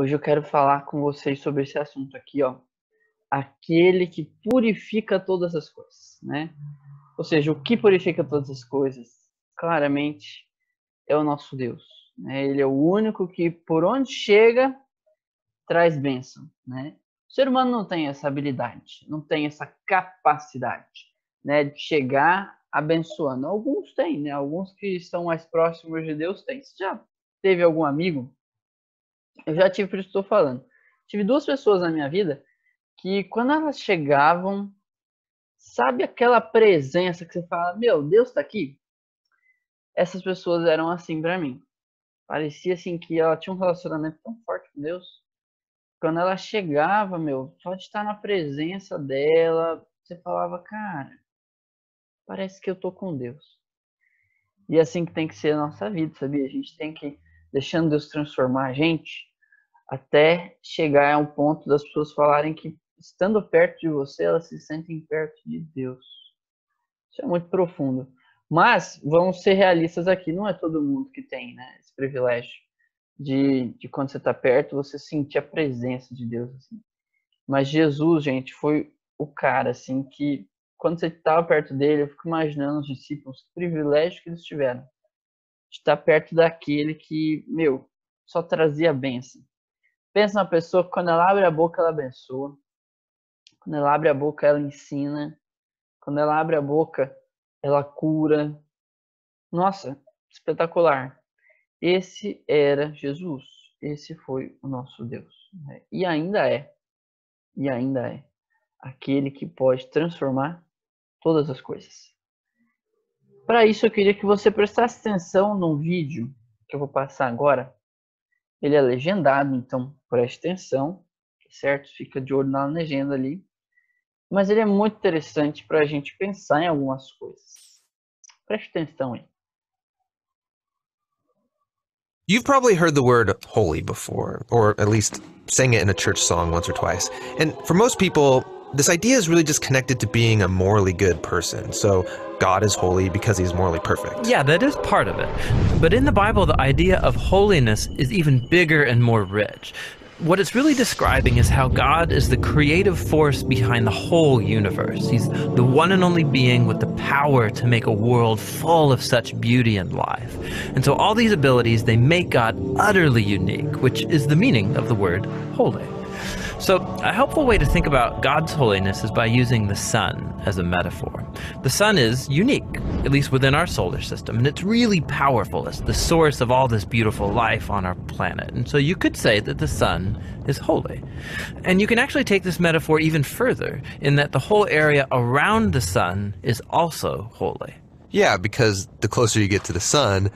Hoje eu quero falar com vocês sobre esse assunto aqui, ó. Aquele que purifica todas as coisas, né? Ou seja, o que purifica todas as coisas, claramente, é o nosso Deus, né? Ele é o único que, por onde chega, traz bênção, né? O ser humano não tem essa habilidade, não tem essa capacidade, né, de chegar abençoando. Alguns têm, né? Alguns que estão mais próximos de Deus têm. Você já teve algum amigo? Eu já tive, por isso que estou falando. Tive duas pessoas na minha vida que, quando elas chegavam, sabe aquela presença que você fala, meu, Deus está aqui? Essas pessoas eram assim para mim. Parecia assim que ela tinha um relacionamento tão forte com Deus. Quando ela chegava, meu, só de estar na presença dela, você falava, cara, parece que eu tô com Deus. E é assim que tem que ser a nossa vida, sabia? A gente tem que ir deixando Deus transformar a gente até chegar a um ponto das pessoas falarem que, estando perto de você, elas se sentem perto de Deus. Isso é muito profundo. Mas vamos ser realistas aqui, não é todo mundo que tem, né, esse privilégio de quando você está perto, você sentir a presença de Deus. Assim. Mas Jesus, gente, foi o cara assim que, quando você estava perto dele, eu fico imaginando os discípulos, o privilégio que eles tiveram de estar perto daquele que, meu, só trazia bênção. Pensa na pessoa que, quando ela abre a boca, ela abençoa. Quando ela abre a boca, ela ensina. Quando ela abre a boca, ela cura. Nossa, espetacular. Esse era Jesus. Esse foi o nosso Deus. Né? E ainda é. Aquele que pode transformar todas as coisas. Para isso, eu queria que você prestasse atenção num vídeo que eu vou passar agora. Ele é legendado, então preste atenção, certo? Fica de olho na legenda ali. Mas ele é muito interessante para a gente pensar em algumas coisas. Preste atenção aí. You've probably heard the word holy before, or at least sang it in a church song once or twice. And for most people, this idea is really just connected to being a morally good person. So God is holy because he's morally perfect. Yeah, that is part of it. But in the Bible, the idea of holiness is even bigger and more rich. What it's really describing is how God is the creative force behind the whole universe. He's the one and only being with the power to make a world full of such beauty and life. And so all these abilities, they make God utterly unique, which is the meaning of the word holy. So a helpful way to think about God's holiness is by using the sun as a metaphor. The sun is unique, at least within our solar system, and it's really powerful. It's the source of all this beautiful life on our planet. And so you could say that the sun is holy. And you can actually take this metaphor even further, in that the whole area around the sun is also holy. Yeah, because the closer you get to the sun,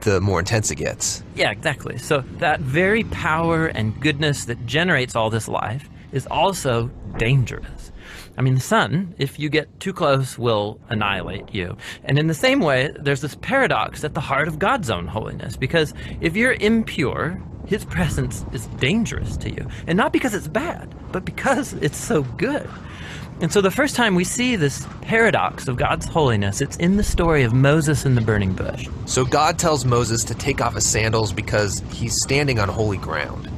the more intense it gets. Yeah, exactly. So that very power and goodness that generates all this life is also dangerous. I mean, the sun, if you get too close, will annihilate you. And in the same way, there's this paradox at the heart of God's own holiness, because if you're impure, his presence is dangerous to you. And not because it's bad, but because it's so good. And so the first time we see this paradox of God's holiness, it's in the story of Moses and the burning bush. So God tells Moses to take off his sandals because he's standing on holy ground.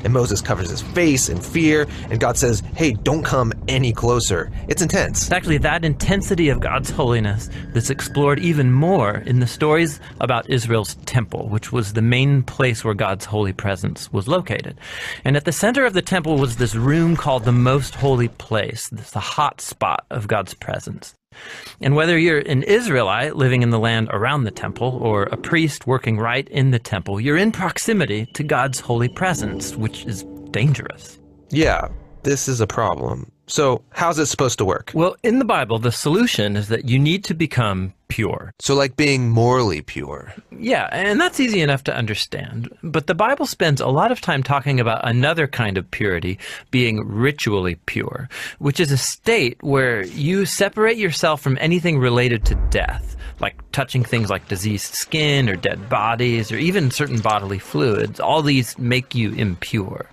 And Moses covers his face in fear, and God says, hey, don't come any closer. It's intense. It's actually that intensity of God's holiness that's explored even more in the stories about Israel's temple, which was the main place where God's holy presence was located. And at the center of the temple was this room called the Most Holy Place, the hot spot of God's presence. And whether you're an Israelite living in the land around the temple or a priest working right in the temple, you're in proximity to God's holy presence, which is dangerous. Yeah, this is a problem. So how's it supposed to work? Well, in the Bible, the solution is that you need to become pure. So like being morally pure. Yeah, and that's easy enough to understand. But the Bible spends a lot of time talking about another kind of purity, being ritually pure, which is a state where you separate yourself from anything related to death, like touching things like diseased skin or dead bodies or even certain bodily fluids. All these make you impure.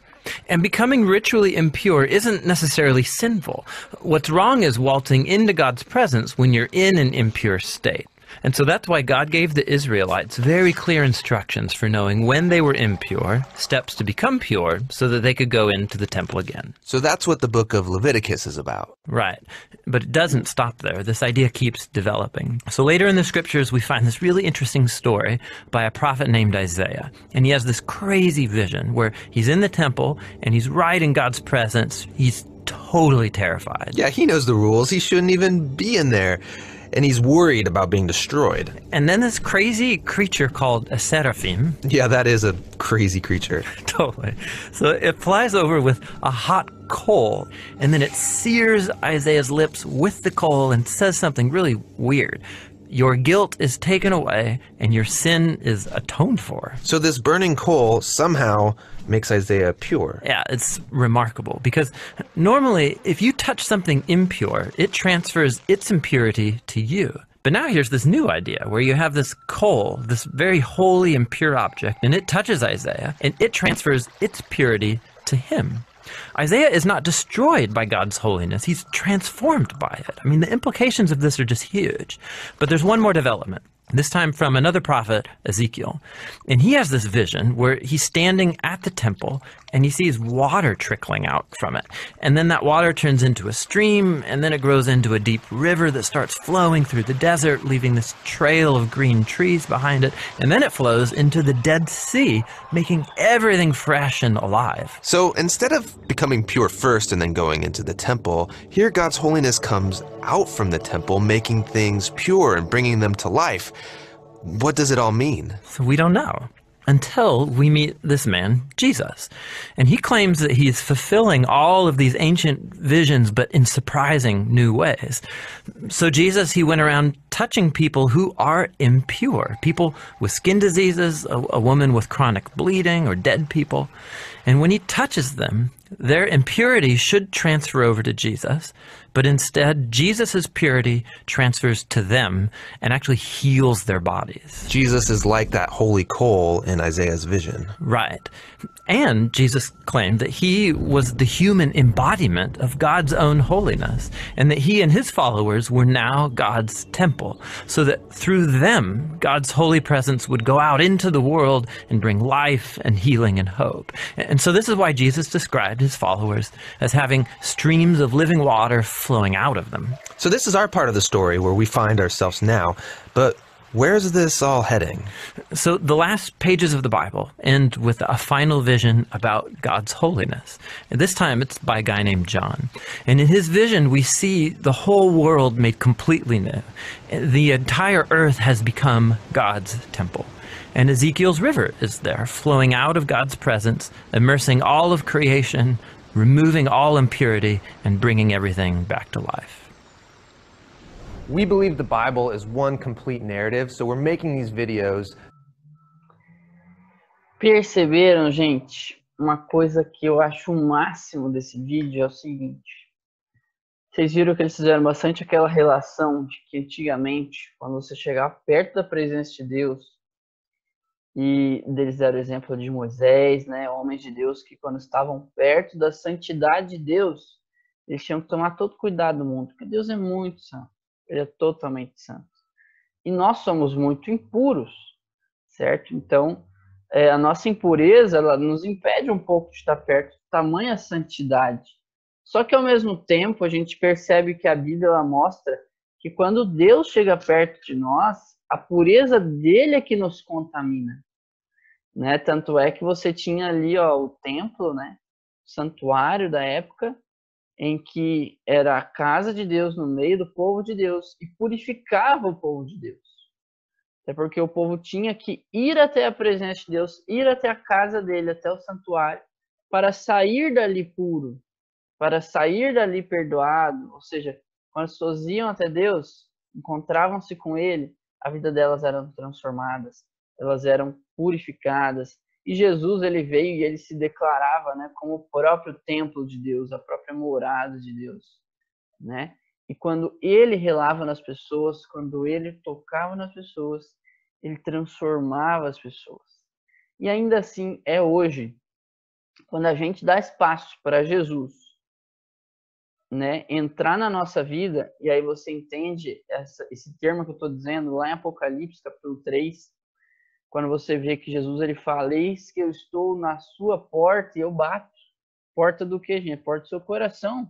And becoming ritually impure isn't necessarily sinful. What's wrong is waltzing into God's presence when you're in an impure state. And so that's why God gave the Israelites very clear instructions for knowing when they were impure, steps to become pure, so that they could go into the temple again. So that's what the book of Leviticus is about. Right. But it doesn't stop there. This idea keeps developing. So later in the scriptures, we find this really interesting story by a prophet named Isaiah. And he has this crazy vision where he's in the temple and he's right in God's presence. He's totally terrified. Yeah, he knows the rules. He shouldn't even be in there. And he's worried about being destroyed. And then this crazy creature called a seraphim. Yeah, that is a crazy creature. Totally. So it flies over with a hot coal, and then it sears Isaiah's lips with the coal and says something really weird. Your guilt is taken away, and your sin is atoned for. So this burning coal somehow makes Isaiah pure. Yeah, it's remarkable, because normally if you touch something impure, it transfers its impurity to you. But now here's this new idea where you have this coal, this very holy and pure object, and it touches Isaiah, and it transfers its purity to him. Isaiah is not destroyed by God's holiness. He's transformed by it. I mean, the implications of this are just huge. But there's one more development, this time from another prophet, Ezekiel. And he has this vision where he's standing at the temple and he sees water trickling out from it. And then that water turns into a stream, and then it grows into a deep river that starts flowing through the desert, leaving this trail of green trees behind it. And then it flows into the Dead Sea, making everything fresh and alive. So instead of becoming pure first and then going into the temple, here God's holiness comes out from the temple, making things pure and bringing them to life. What does it all mean? So we don't know until we meet this man, Jesus. And he claims that he is fulfilling all of these ancient visions, but in surprising new ways. So Jesus, he went around touching people who are impure, people with skin diseases, a woman with chronic bleeding, or dead people. And when he touches them, their impurity should transfer over to Jesus, but instead, Jesus' purity transfers to them and actually heals their bodies. Jesus is like that holy coal in Isaiah's vision. Right. And Jesus claimed that he was the human embodiment of God's own holiness, and that he and his followers were now God's temple, so that through them, God's holy presence would go out into the world and bring life and healing and hope. And so this is why Jesus described his followers as having streams of living water flowing out of them. So this is our part of the story where we find ourselves now, but where's this all heading? So the last pages of the Bible end with a final vision about God's holiness. And this time it's by a guy named John. And in his vision, we see the whole world made completely new. The entire earth has become God's temple. And Ezekiel's river is there, flowing out of God's presence, immersing all of creation, removing all impurity, and bringing everything back to life. We believe the Bible is one complete narrative, so we're making these videos. Perceberam, gente? Uma coisa que eu acho o máximo desse vídeo é o seguinte. Vocês viram que eles fizeram bastante aquela relação de que antigamente, quando você chegava perto da presença de Deus, e eles deram o exemplo de Moisés, né, homens de Deus que quando estavam perto da santidade de Deus, eles tinham que tomar todo cuidado do mundo, porque Deus é muito santo, ele é totalmente santo. E nós somos muito impuros, certo? Então, a nossa impureza, ela nos impede um pouco de estar perto de tamanha santidade. Só que ao mesmo tempo, a gente percebe que a Bíblia ela mostra que quando Deus chega perto de nós, a pureza dele é que nos contamina, né? Tanto é que você tinha ali, ó, o templo, né? O santuário da época, em que era a casa de Deus no meio do povo de Deus e purificava o povo de Deus. Até porque o povo tinha que ir até a presença de Deus, ir até a casa dele, até o santuário, para sair dali puro, para sair dali perdoado. Ou seja, quando as pessoas iam até Deus, encontravam-se com ele, a vida delas eram transformadas, elas eram purificadas. E Jesus, ele veio e ele se declarava, né, como o próprio templo de Deus, a própria morada de Deus, né? E quando ele relava nas pessoas, quando ele tocava nas pessoas, ele transformava as pessoas. E ainda assim é hoje, quando a gente dá espaço para Jesus né, entrar na nossa vida, e aí você entende esse termo que eu estou dizendo lá em Apocalipse, capítulo 3, quando você vê que Jesus ele fala: eis que eu estou na sua porta e eu bato. Porta do quê, gente? Porta do seu coração.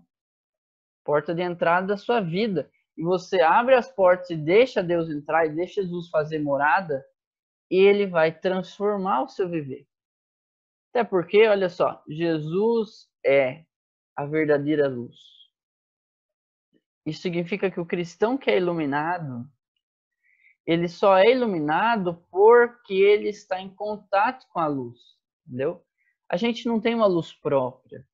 Porta de entrada da sua vida. E você abre as portas e deixa Deus entrar e deixa Jesus fazer morada, ele vai transformar o seu viver. Até porque, olha só, Jesus é a verdadeira luz. Isso significa que o cristão que é iluminado, ele só é iluminado porque ele está em contato com a luz, entendeu? A gente não tem uma luz própria.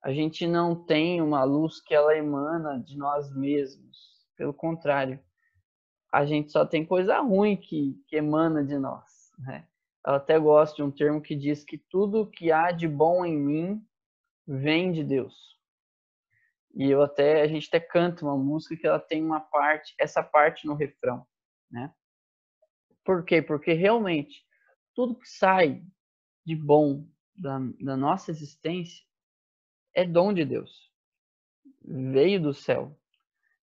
A gente não tem uma luz que ela emana de nós mesmos. Pelo contrário, a gente só tem coisa ruim que emana de nós, né? Eu até gosto de um termo que diz que tudo que há de bom em mim vem de Deus. E a gente até canta uma música que ela tem essa parte no refrão, né? Por quê? Porque realmente tudo que sai de bom da nossa existência é dom de Deus. Veio do céu.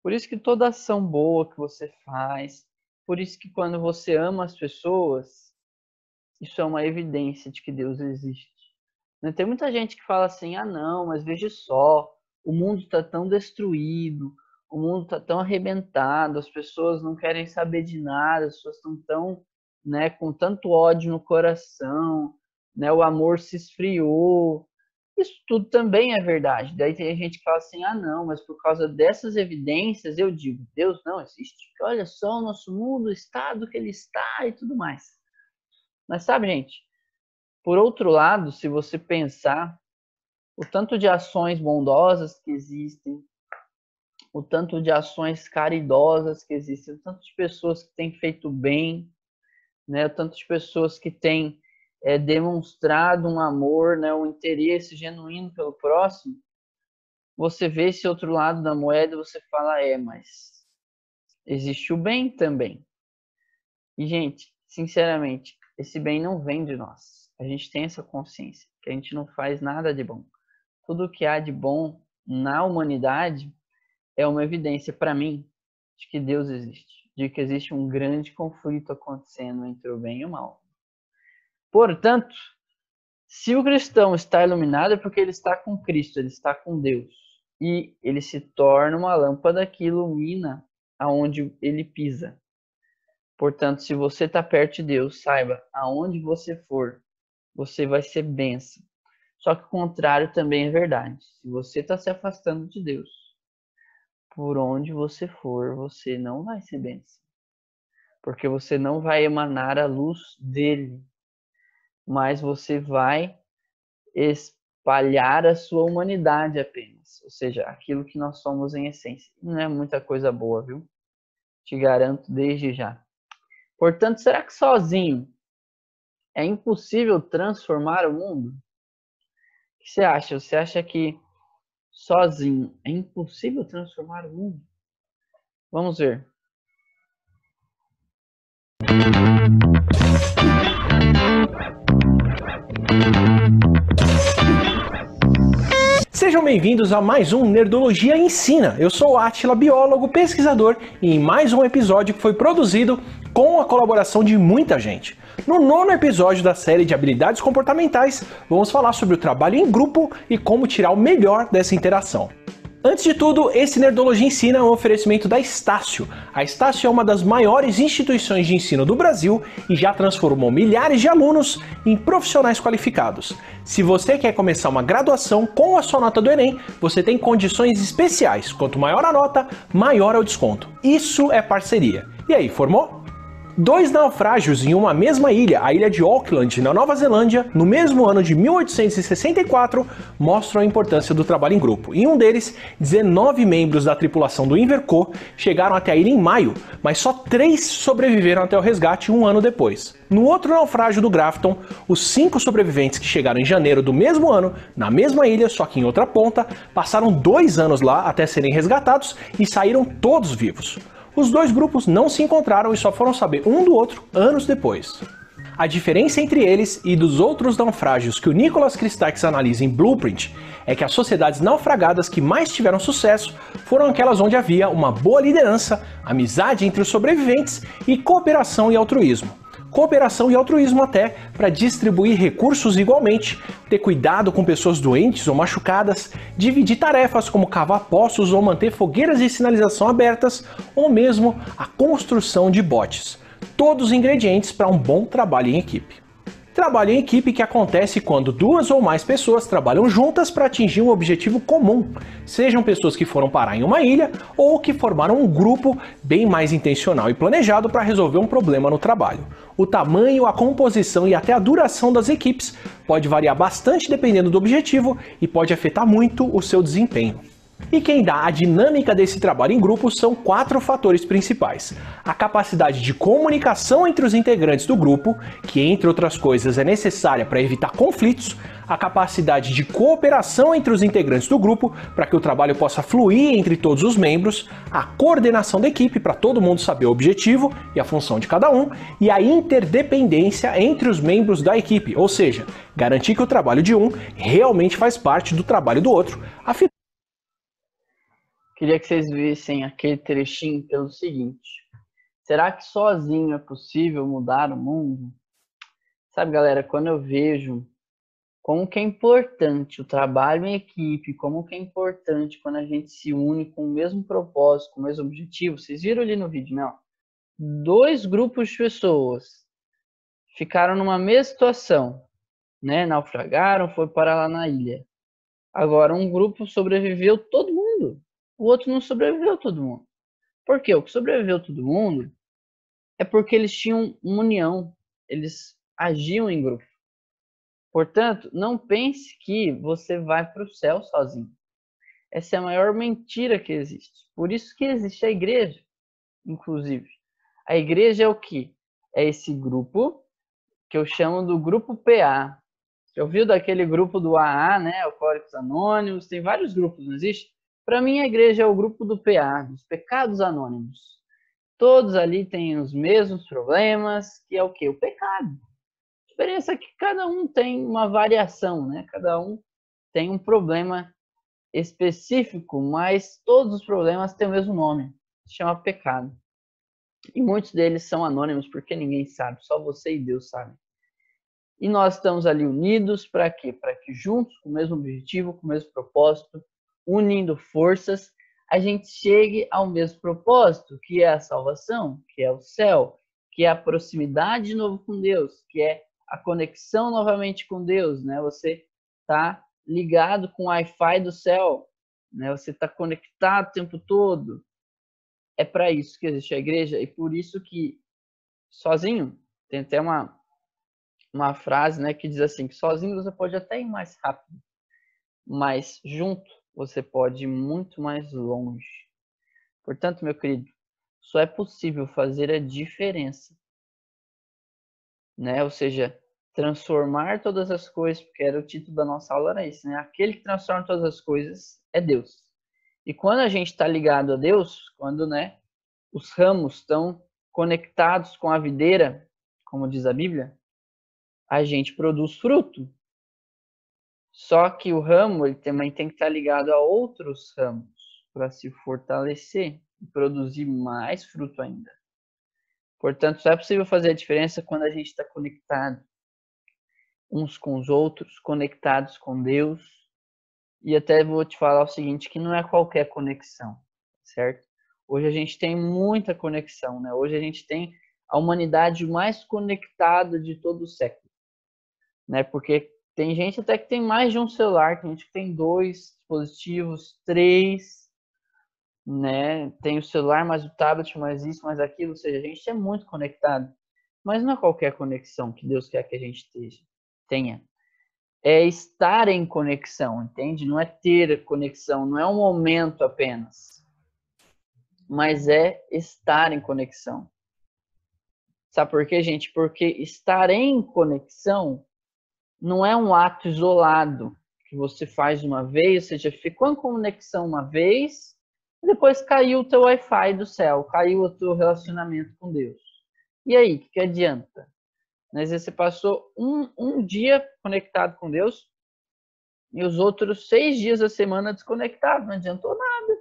Por isso que toda ação boa que você faz, por isso que quando você ama as pessoas, isso é uma evidência de que Deus existe. Tem muita gente que fala assim: ah não, mas veja só, o mundo está tão destruído, o mundo está tão arrebentado, as pessoas não querem saber de nada, as pessoas estão tão, né, com tanto ódio no coração, né, o amor se esfriou. Isso tudo também é verdade. Daí tem gente que fala assim: ah não, mas por causa dessas evidências eu digo, Deus não existe. Porque olha só o nosso mundo, o estado que ele está e tudo mais. Mas sabe, gente, por outro lado, se você pensar, o tanto de ações bondosas que existem, o tanto de ações caridosas que existem, o tanto de pessoas que têm feito bem, né, o tanto de pessoas que têm demonstrado um amor, né, um interesse genuíno pelo próximo, você vê esse outro lado da moeda e você fala: mas existe o bem também. E, gente, sinceramente, esse bem não vem de nós. A gente tem essa consciência, que a gente não faz nada de bom. Tudo que há de bom na humanidade é uma evidência para mim de que Deus existe, de que existe um grande conflito acontecendo entre o bem e o mal. Portanto, se o cristão está iluminado é porque ele está com Cristo, ele está com Deus. E ele se torna uma lâmpada que ilumina aonde ele pisa. Portanto, se você está perto de Deus, saiba, aonde você for, você vai ser bênção. Só que o contrário também é verdade. Se você está se afastando de Deus, por onde você for, você não vai ser bênção. Porque você não vai emanar a luz dele, mas você vai espalhar a sua humanidade apenas. Ou seja, aquilo que nós somos em essência. Não é muita coisa boa, viu? Te garanto desde já. Portanto, será que sozinho é impossível transformar o mundo? O que você acha? Você acha que sozinho é impossível transformar o mundo? Vamos ver. Sejam bem-vindos a mais um Nerdologia Ensina. Eu sou o Átila, biólogo, pesquisador, e em mais um episódio que foi produzido com a colaboração de muita gente. No 9º episódio da série de habilidades comportamentais, vamos falar sobre o trabalho em grupo e como tirar o melhor dessa interação. Antes de tudo, esse Nerdologia Ensina é um oferecimento da Estácio. A Estácio é uma das maiores instituições de ensino do Brasil e já transformou milhares de alunos em profissionais qualificados. Se você quer começar uma graduação com a sua nota do Enem, você tem condições especiais. Quanto maior a nota, maior é o desconto. Isso é parceria. E aí, formou? 2 naufrágios em uma mesma ilha, a ilha de Auckland, na Nova Zelândia, no mesmo ano de 1864, mostram a importância do trabalho em grupo. Em um deles, 19 membros da tripulação do Inverco chegaram até a ilha em maio, mas só 3 sobreviveram até o resgate um ano depois. No outro naufrágio do Grafton, os 5 sobreviventes que chegaram em janeiro do mesmo ano, na mesma ilha, só que em outra ponta, passaram 2 anos lá até serem resgatados e saíram todos vivos. Os 2 grupos não se encontraram e só foram saber um do outro anos depois. A diferença entre eles e dos outros naufrágios que o Nicholas Christakis analisa em Blueprint é que as sociedades naufragadas que mais tiveram sucesso foram aquelas onde havia uma boa liderança, amizade entre os sobreviventes e cooperação e altruísmo. Cooperação e altruísmo até para distribuir recursos igualmente, ter cuidado com pessoas doentes ou machucadas, dividir tarefas como cavar poços ou manter fogueiras de sinalização abertas, ou mesmo a construção de botes. Todos ingredientes para um bom trabalho em equipe. Trabalho em equipe que acontece quando duas ou mais pessoas trabalham juntas para atingir um objetivo comum, sejam pessoas que foram parar em uma ilha ou que formaram um grupo bem mais intencional e planejado para resolver um problema no trabalho. O tamanho, a composição e até a duração das equipes pode variar bastante dependendo do objetivo e pode afetar muito o seu desempenho. E quem dá a dinâmica desse trabalho em grupo são 4 fatores principais. A capacidade de comunicação entre os integrantes do grupo, que entre outras coisas é necessária para evitar conflitos, a capacidade de cooperação entre os integrantes do grupo para que o trabalho possa fluir entre todos os membros, a coordenação da equipe para todo mundo saber o objetivo e a função de cada um, e a interdependência entre os membros da equipe, ou seja, garantir que o trabalho de um realmente faz parte do trabalho do outro. Queria que vocês vissem aquele trechinho pelo seguinte: será que sozinho é possível mudar o mundo? Sabe, galera, quando eu vejo como que é importante o trabalho em equipe, como que é importante quando a gente se une com o mesmo propósito, com o mesmo objetivo. Vocês viram ali no vídeo, não? 2 grupos de pessoas ficaram numa mesma situação, né? Naufragaram, foram parar lá na ilha. Agora, um grupo sobreviveu todo mundo. O outro não sobreviveu todo mundo. Por quê? O que sobreviveu todo mundo é porque eles tinham uma união, eles agiam em grupo. Portanto, não pense que você vai para o céu sozinho. Essa é a maior mentira que existe. Por isso que existe a igreja, inclusive. A igreja é o quê? É esse grupo que eu chamo do grupo PA. Já ouviu daquele grupo do AA, né? Alcoólicos Anônimos? Tem vários grupos, não existe? Para mim, a igreja é o grupo do PA, dos pecados anônimos. Todos ali têm os mesmos problemas, que é o quê? O pecado. A diferença é que cada um tem uma variação, né? Cada um tem um problema específico, mas todos os problemas têm o mesmo nome. Se chama pecado. E muitos deles são anônimos, porque ninguém sabe, só você e Deus sabem. E nós estamos ali unidos para quê? Para que juntos, com o mesmo objetivo, com o mesmo propósito, unindo forças, a gente chegue ao mesmo propósito, que é a salvação, que é o céu, que é a proximidade de novo com Deus, que é a conexão novamente com Deus, né? Você está ligado com o Wi-Fi do céu, né? Você está conectado o tempo todo. É para isso que existe a igreja e por isso que sozinho, tem até uma frase, né, que diz assim, que sozinho você pode até ir mais rápido, mas junto você pode ir muito mais longe. Portanto, meu querido, só é possível fazer a diferença, né? Ou seja, transformar todas as coisas, porque era o título da nossa aula, era esse, né? Aquele que transforma todas as coisas é Deus. E quando a gente está ligado a Deus, quando, né, os ramos estão conectados com a videira, como diz a Bíblia, a gente produz fruto. Só que o ramo ele também tem que estar ligado a outros ramos para se fortalecer e produzir mais fruto ainda. Portanto, só é possível fazer a diferença quando a gente está conectado uns com os outros, conectados com Deus. E até vou te falar o seguinte, que não é qualquer conexão, certo? Hoje a gente tem muita conexão, né? Hoje a gente tem a humanidade mais conectada de todo o século, né? Porque tem gente até que tem mais de um celular, tem gente que tem 2 dispositivos, 3, né? Tem o celular, mais o tablet, mais isso, mais aquilo. Ou seja, a gente é muito conectado. Mas não é qualquer conexão que Deus quer que a gente tenha. É estar em conexão, entende? Não é ter conexão, não é um momento apenas. Mas é estar em conexão. Sabe por quê, gente? Porque estar em conexão não é um ato isolado que você faz uma vez, ou seja, ficou em conexão uma vez, e depois caiu o teu Wi-Fi do céu, caiu o teu relacionamento com Deus. E aí, o que adianta? Às vezes você passou um dia conectado com Deus e os outros 6 dias da semana desconectado, não adiantou nada.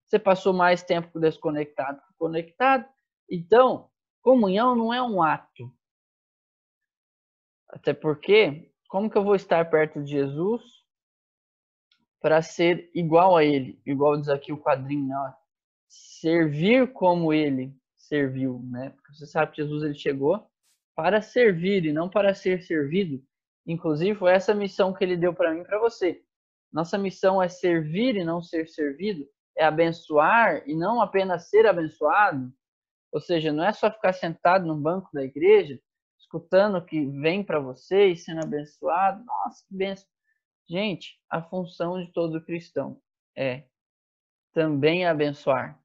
Você passou mais tempo desconectado que conectado. Então, comunhão não é um ato. Até porque, como que eu vou estar perto de Jesus para ser igual a ele? Igual diz aqui o quadrinho, né? Servir como ele serviu, né? Porque você sabe que Jesus ele chegou para servir e não para ser servido. Inclusive, foi essa missão que ele deu para mim e para você. Nossa missão é servir e não ser servido, é abençoar e não apenas ser abençoado. Ou seja, não é só ficar sentado no banco da igreja, escutando o que vem para você e sendo abençoado. Nossa, que benção. Gente, a função de todo cristão é também abençoar.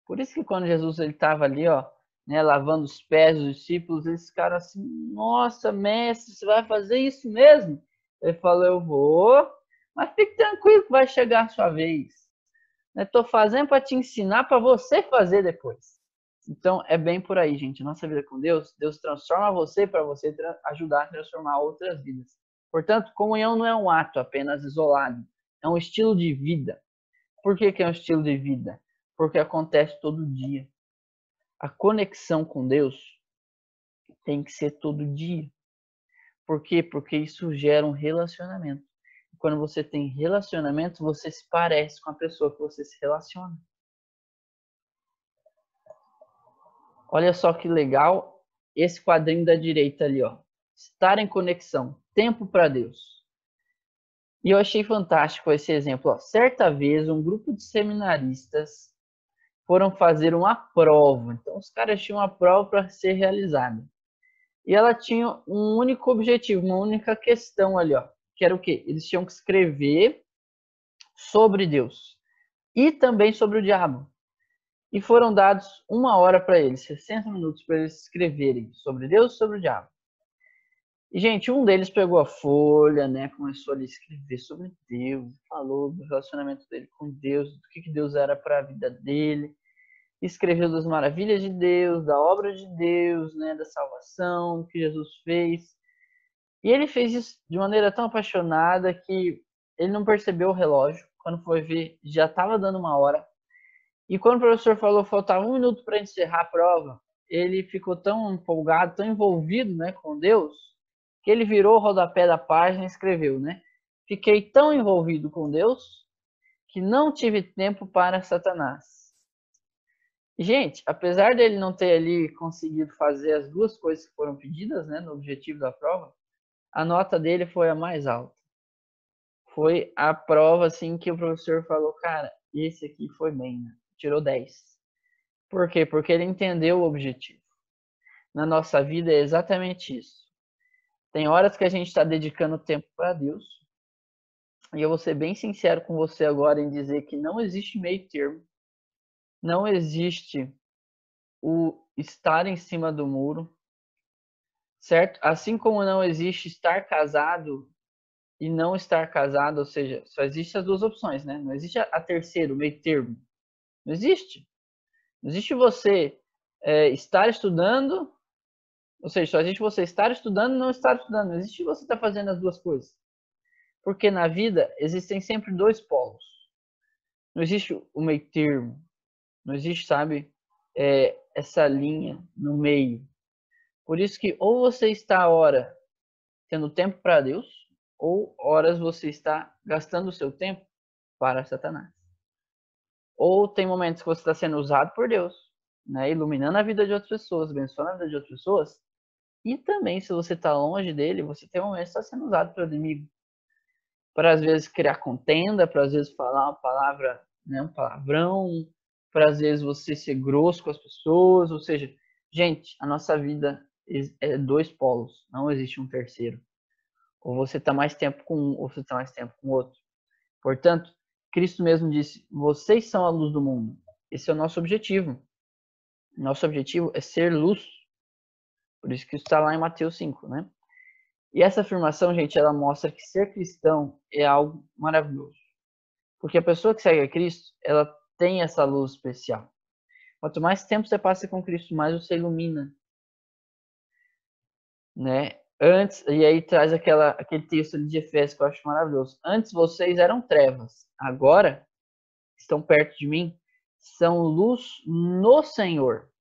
Por isso que quando Jesus ele estava ali, ó, né, lavando os pés dos discípulos, eles ficaram assim: nossa, mestre, você vai fazer isso mesmo? Ele falou: eu vou, mas fique tranquilo que vai chegar a sua vez. Estou fazendo para te ensinar para você fazer depois. Então é bem por aí, gente. Nossa vida com Deus, Deus transforma você para você ajudar a transformar outras vidas. Portanto, comunhão não é um ato apenas isolado, é um estilo de vida. Por que é um estilo de vida? Porque acontece todo dia. A conexão com Deus tem que ser todo dia. Por quê? Porque isso gera um relacionamento. Quando você tem relacionamento, você se parece com a pessoa que você se relaciona. Olha só que legal esse quadrinho da direita ali, ó. Estar em conexão, tempo para Deus. E eu achei fantástico esse exemplo, ó. Certa vez, um grupo de seminaristas foram fazer uma prova. Então, os caras tinham uma prova para ser realizada. E ela tinha um único objetivo, uma única questão ali, ó. Que era o quê? Eles tinham que escrever sobre Deus e também sobre o diabo. E foram dados 1 hora para eles, 60 minutos para eles escreverem sobre Deus e sobre o diabo. E, gente, um deles pegou a folha, né, começou a escrever sobre Deus, falou do relacionamento dele com Deus, do que Deus era para a vida dele, escreveu das maravilhas de Deus, da obra de Deus, né, da salvação que Jesus fez. E ele fez isso de maneira tão apaixonada que ele não percebeu o relógio. Quando foi ver, já estava dando 1 hora. E quando o professor falou que faltava 1 minuto para encerrar a prova, ele ficou tão empolgado, tão envolvido, né, com Deus, que ele virou o rodapé da página e escreveu, né? Fiquei tão envolvido com Deus que não tive tempo para Satanás. Gente, apesar dele não ter ali conseguido fazer as duas coisas que foram pedidas, né, no objetivo da prova, a nota dele foi a mais alta. Foi a prova, assim, que o professor falou, cara, esse aqui foi bem, né? Tirou 10. Por quê? Porque ele entendeu o objetivo. Na nossa vida é exatamente isso. Tem horas que a gente está dedicando tempo para Deus. E eu vou ser bem sincero com você agora em dizer que não existe meio termo. Não existe o estar em cima do muro. Certo? Assim como não existe estar casado e não estar casado, ou seja, só existem as duas opções, né? Não existe a terceira, o meio termo. Não existe. Não existe você estar estudando, ou seja, só existe você estar estudando e não estar estudando. Não existe você estar fazendo as duas coisas. Porque na vida existem sempre 2 polos. Não existe o meio termo. Não existe, sabe, essa linha no meio. Por isso que ou você está, ora, tendo tempo para Deus, ou horas você está gastando o seu tempo para Satanás. Ou tem momentos que você está sendo usado por Deus, né, iluminando a vida de outras pessoas, abençoando a vida de outras pessoas. E também, se você está longe dele, você tem momentos que está sendo usado pelo inimigo. Para, às vezes, criar contenda, para, às vezes, falar uma palavra, né, um palavrão, para, às vezes, você ser grosso com as pessoas. Ou seja, gente, a nossa vida é 2 polos, não existe um terceiro. Ou você está mais tempo com um, ou você está mais tempo com o outro. Portanto, Cristo mesmo disse, vocês são a luz do mundo. Esse é o nosso objetivo. Nosso objetivo é ser luz. Por isso que isso está lá em Mateus 5, né? E essa afirmação, gente, ela mostra que ser cristão é algo maravilhoso. Porque a pessoa que segue a Cristo, ela tem essa luz especial. Quanto mais tempo você passa com Cristo, mais você ilumina. né? Antes, e aí traz aquele texto ali de Efésios que eu acho maravilhoso. Antes vocês eram trevas, agora estão perto de mim, são luz no Senhor.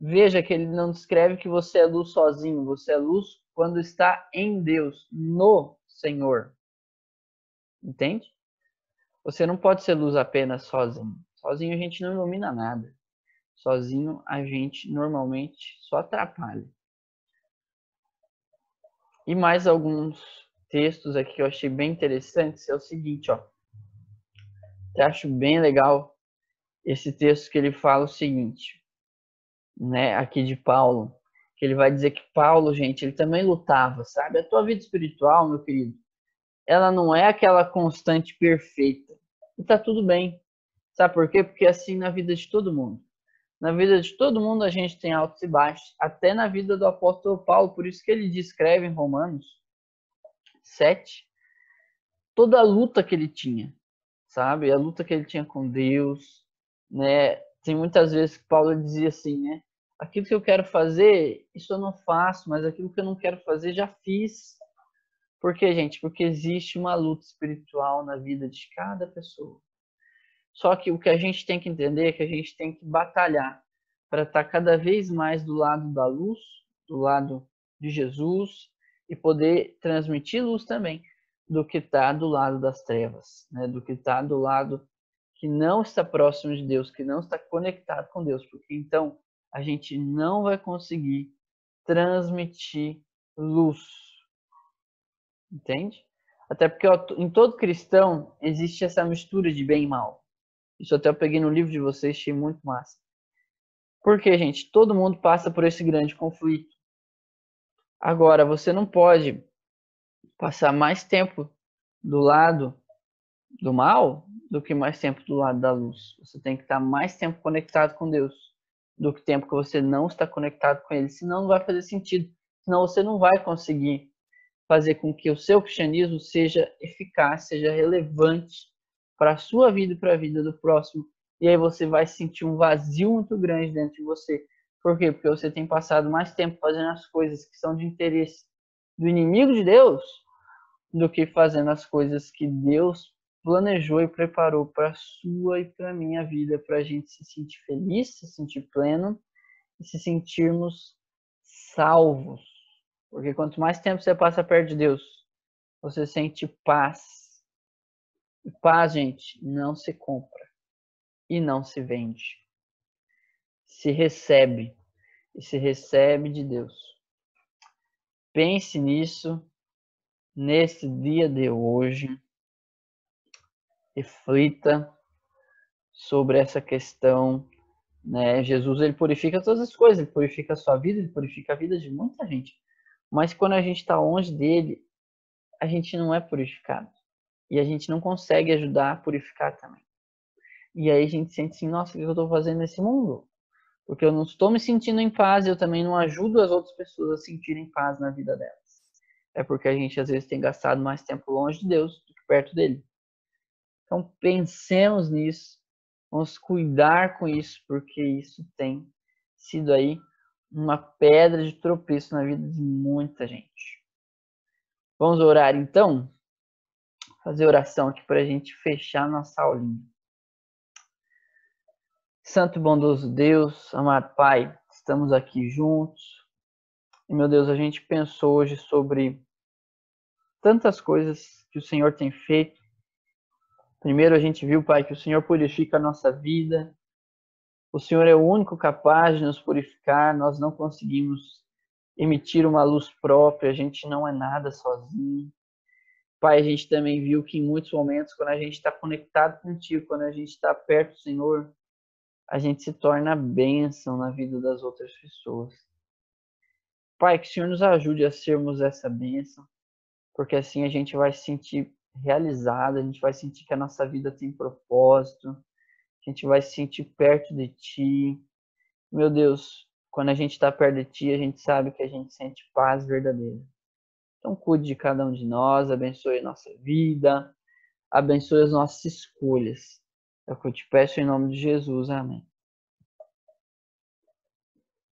Veja que ele não descreve que você é luz sozinho, você é luz quando está em Deus, no Senhor. Entende? Você não pode ser luz apenas sozinho. Sozinho a gente não ilumina nada. Sozinho a gente normalmente só atrapalha. E mais alguns textos aqui que eu achei bem interessantes é o seguinte, ó. Eu acho bem legal esse texto que ele fala o seguinte, né, aqui de Paulo, que ele vai dizer que Paulo, gente, ele também lutava, sabe? A tua vida espiritual, meu querido, ela não é aquela constante perfeita. E tá tudo bem. Sabe por quê? Porque assim na vida de todo mundo. Na vida de todo mundo a gente tem altos e baixos, até na vida do apóstolo Paulo, por isso que ele descreve em Romanos 7 toda a luta que ele tinha, sabe? A luta que ele tinha com Deus, né? Tem muitas vezes que Paulo dizia assim, né? Aquilo que eu quero fazer, isso eu não faço, mas aquilo que eu não quero fazer, já fiz. Por quê, gente? Porque existe uma luta espiritual na vida de cada pessoa. Só que o que a gente tem que entender é que a gente tem que batalhar para estar cada vez mais do lado da luz, do lado de Jesus, e poder transmitir luz também, do que está do lado das trevas, né? Do que está do lado que não está próximo de Deus, que não está conectado com Deus, porque então a gente não vai conseguir transmitir luz, entende? Até porque ó, em todo cristão existe essa mistura de bem e mal. Isso até eu peguei no livro de vocês, achei muito massa. Porque, gente, todo mundo passa por esse grande conflito. Agora, você não pode passar mais tempo do lado do mal do que mais tempo do lado da luz. Você tem que estar mais tempo conectado com Deus do que tempo que você não está conectado com Ele. Senão não vai fazer sentido. Senão você não vai conseguir fazer com que o seu cristianismo seja eficaz, seja relevante para a sua vida e para a vida do próximo. E aí você vai sentir um vazio muito grande dentro de você. Por quê? Porque você tem passado mais tempo fazendo as coisas que são de interesse do inimigo de Deus do que fazendo as coisas que Deus planejou e preparou para a sua e para a minha vida, para a gente se sentir feliz, se sentir pleno e se sentirmos salvos. Porque quanto mais tempo você passa perto de Deus, você sente paz. E paz, gente, não se compra e não se vende. Se recebe e se recebe de Deus. Pense nisso nesse dia de hoje. Reflita sobre essa questão, né? Jesus, ele purifica todas as coisas, ele purifica a sua vida, ele purifica a vida de muita gente. Mas quando a gente está longe dele, a gente não é purificado. E a gente não consegue ajudar a purificar também. E aí a gente sente assim, nossa, o que eu estou fazendo nesse mundo? Porque eu não estou me sentindo em paz, eu também não ajudo as outras pessoas a sentirem paz na vida delas. É porque a gente às vezes tem gastado mais tempo longe de Deus do que perto dele. Então pensemos nisso, vamos cuidar com isso, porque isso tem sido aí uma pedra de tropeço na vida de muita gente. Vamos orar então? Fazer oração aqui para a gente fechar nossa aulinha. Santo e bondoso Deus, amado Pai, estamos aqui juntos. E, meu Deus, a gente pensou hoje sobre tantas coisas que o Senhor tem feito. Primeiro a gente viu, Pai, que o Senhor purifica a nossa vida. O Senhor é o único capaz de nos purificar. Nós não conseguimos emitir uma luz própria. A gente não é nada sozinho. Pai, a gente também viu que em muitos momentos, quando a gente está conectado contigo, quando a gente está perto do Senhor, a gente se torna bênção na vida das outras pessoas. Pai, que o Senhor nos ajude a sermos essa bênção, porque assim a gente vai se sentir realizado, a gente vai sentir que a nossa vida tem propósito, a gente vai se sentir perto de Ti. Meu Deus, quando a gente está perto de Ti, a gente sabe que a gente sente paz verdadeira. Então cuide de cada um de nós, abençoe a nossa vida, abençoe as nossas escolhas. É o que eu te peço em nome de Jesus. Amém.